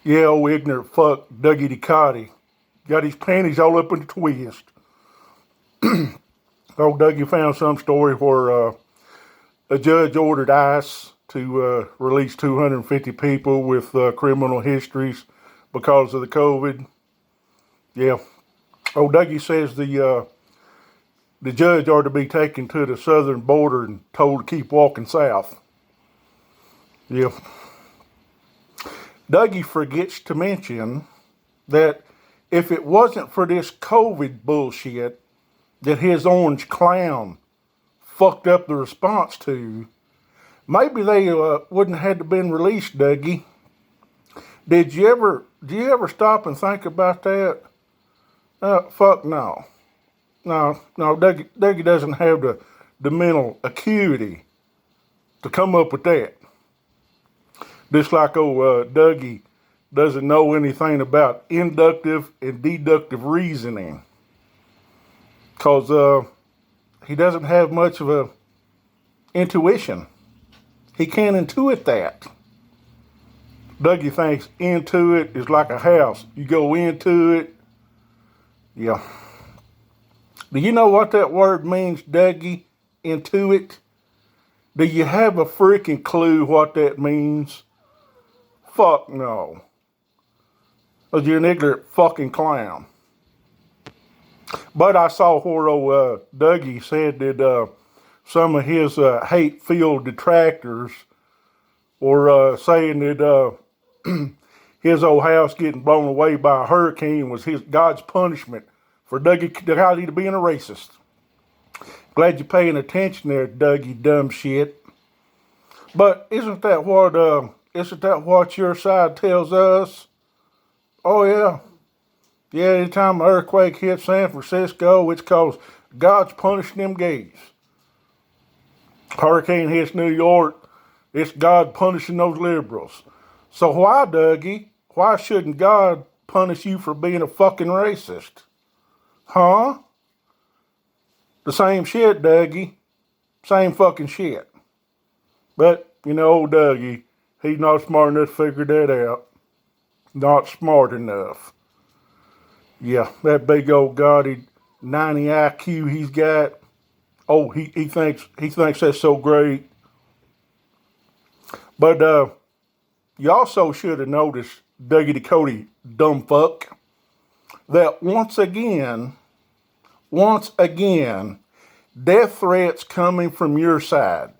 Yeah, old ignorant fuck, Dougie Ducote. Got his panties all up in the twist. Old Dougie found some story where a judge ordered ICE to release 250 people with criminal histories because of the COVID. Yeah. Old Dougie says the judge ought to be taken to the southern border and told to keep walking south. Yeah. Dougie forgets to mention that if it wasn't for this COVID bullshit that his orange clown fucked up the response to, maybe they wouldn't have had to been released, Dougie. Do you ever stop and think about that? Fuck no. No, Dougie doesn't have the mental acuity to come up with that. Just like old Dougie doesn't know anything about inductive and deductive reasoning. Because he doesn't have much of a intuition. He can't intuit that. Dougie thinks intuit is like a house. You go into it. Yeah. Do you know what that word means, Dougie? Intuit? Do you have a freaking clue what that means? Fuck no. Because you're an ignorant fucking clown. But I saw where old Dougie said that some of his hate-filled detractors were saying that his old house getting blown away by a hurricane was God's punishment for Dougie to being a racist. Glad you're paying attention there, Dougie Dumbshit. But isn't that what your side tells us? Oh yeah. Yeah, anytime an earthquake hits San Francisco, it's cause God's punishing them gays. Hurricane hits New York, it's God punishing those liberals. So why, Dougie? Why shouldn't God punish you for being a fucking racist? Huh? The same shit, Dougie. Same fucking shit. But, old Dougie, he's not smart enough to figure that out. Not smart enough. Yeah, that big old gaudy 90 IQ he's got. Oh, he thinks that's so great. But you also should have noticed, Dougie Ducote, dumb fuck, that once again, death threats coming from your side.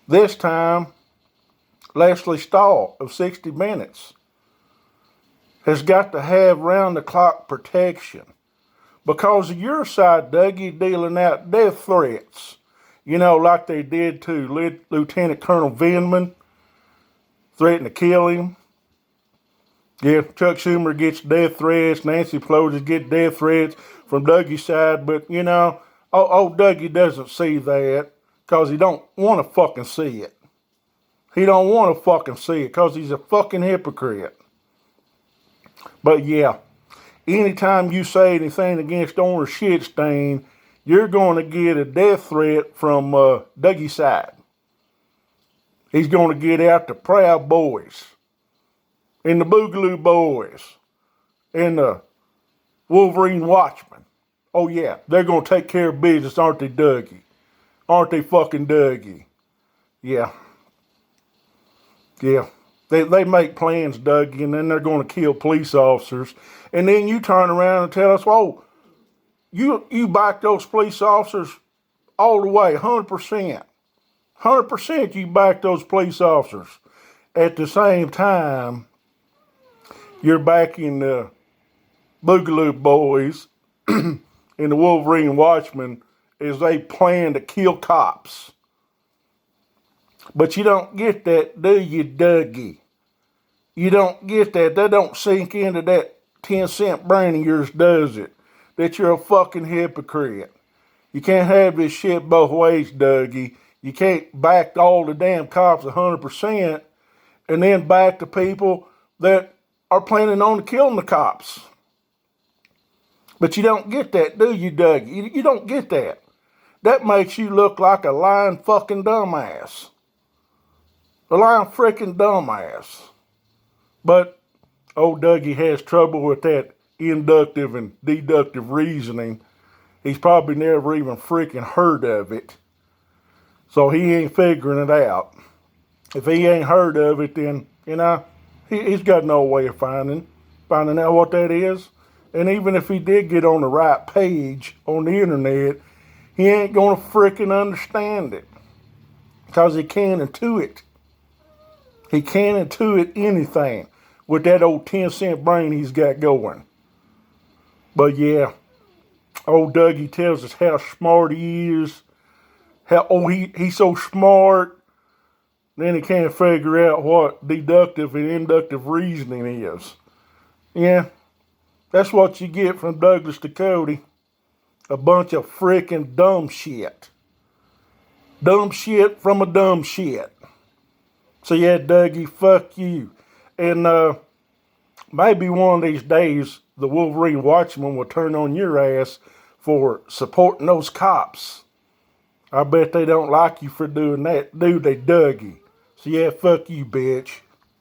This time, Leslie Stahl of 60 Minutes has got to have round-the-clock protection. Because of your side, Dougie, dealing out death threats. Like they did to Lieutenant Colonel Vindman, threatening to kill him. Yeah, Chuck Schumer gets death threats, Nancy Pelosi gets death threats from Dougie's side, but, old Dougie doesn't see that because he don't want to fucking see it. He don't want to fucking see it because he's a fucking hypocrite. But yeah, anytime you say anything against Orange Shitstain, you're going to get a death threat from Dougie's side. He's going to get out the Proud Boys, and the Boogaloo Boys, and the Wolverine Watchmen. Oh yeah, they're going to take care of business, aren't they, Dougie? Aren't they fucking Dougie? Yeah. Yeah. They make plans, Dougie, and then they're going to kill police officers. And then you turn around and tell us, oh, you back those police officers all the way, 100%. 100% you back those police officers. At the same time, you're backing the Boogaloo Boys and the Wolverine Watchmen as they plan to kill cops. But you don't get that, do you, Dougie? You don't get that. That don't sink into that 10-cent brain of yours, does it? That you're a fucking hypocrite. You can't have this shit both ways, Dougie. You can't back all the damn cops 100% and then back the people that are planning on killing the cops. But you don't get that, do you, Dougie? You don't get that. That makes you look like a lying fucking dumbass. A lying freaking dumbass. But old Dougie has trouble with that inductive and deductive reasoning. He's probably never even freaking heard of it. So he ain't figuring it out. If he ain't heard of it, then, he's got no way of finding out what that is. And even if he did get on the right page on the internet, he ain't gonna freaking understand it. Because he can't intuit. He can't intuit anything with that old 10-cent brain he's got going. But yeah, old Dougie tells us how smart he is. He's so smart, then he can't figure out what deductive and inductive reasoning is. Yeah, that's what you get from Douglas Ducote. A bunch of freaking dumb shit. Dumb shit from a dumb shit. So yeah, Dougie, fuck you. And maybe one of these days the Wolverine Watchman will turn on your ass for supporting those cops. I bet they don't like you for doing that, do they, Dougie? So yeah, fuck you, bitch.